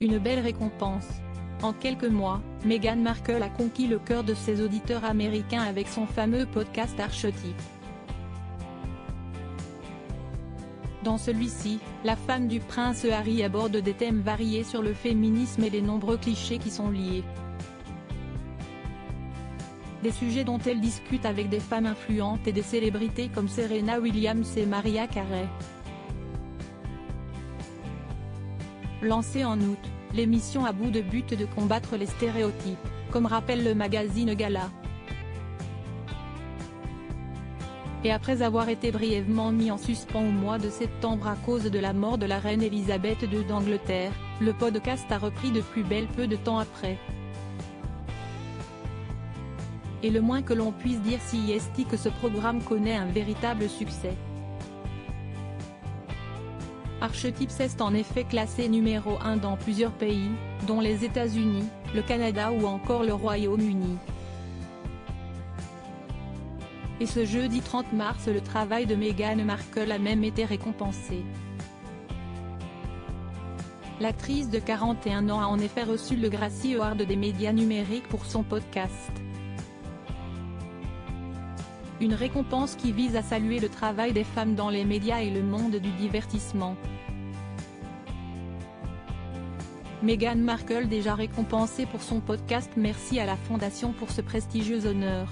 Une belle récompense. En quelques mois, Meghan Markle a conquis le cœur de ses auditeurs américains avec son fameux podcast Archetype. Dans celui-ci, la femme du prince Harry aborde des thèmes variés sur le féminisme et les nombreux clichés qui sont liés. Des sujets dont elle discute avec des femmes influentes et des célébrités comme Serena Williams et Mariah Carey. Lancée en août, l'émission a pour but de combattre les stéréotypes, comme rappelle le magazine Gala. Et après avoir été brièvement mis en suspens au mois de septembre à cause de la mort de la reine Elisabeth II d'Angleterre, le podcast a repris de plus belle peu de temps après. Et le moins que l'on puisse dire c'est que ce programme connaît un véritable succès. Archetype est en effet classé numéro 1 dans plusieurs pays, dont les États-Unis, le Canada ou encore le Royaume-Uni. Et ce jeudi 30 mars le travail de Meghan Markle a même été récompensé. L'actrice de 41 ans a en effet reçu le Gracie Award des médias numériques pour son podcast. Une récompense qui vise à saluer le travail des femmes dans les médias et le monde du divertissement. Meghan Markle déjà récompensée pour son podcast. Merci à la Fondation pour ce prestigieux honneur.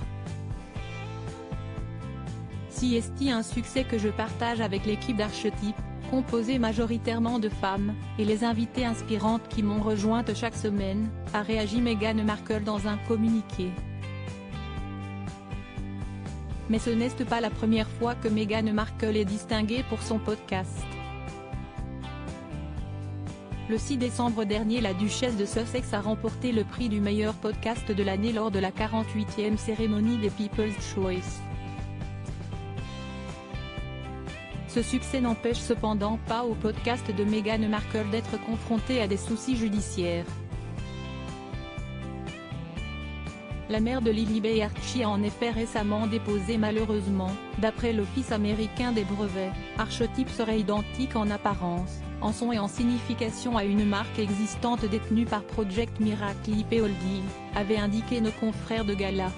C'est un succès que je partage avec l'équipe d'Archetype, composée majoritairement de femmes, et les invitées inspirantes qui m'ont rejointe chaque semaine, a réagi Meghan Markle dans un communiqué. Mais ce n'est pas la première fois que Meghan Markle est distinguée pour son podcast. Le 6 décembre dernier, la duchesse de Sussex a remporté le prix du meilleur podcast de l'année lors de la 48e cérémonie des People's Choice. Ce succès n'empêche cependant pas au podcast de Meghan Markle d'être confronté à des soucis judiciaires. La mère de Lilibet Archie a en effet récemment déposé malheureusement, d'après l'Office américain des brevets, Archetype serait identique en apparence, en son et en signification à une marque existante détenue par Project Miracle IP Holding, avait indiqué nos confrères de Gala.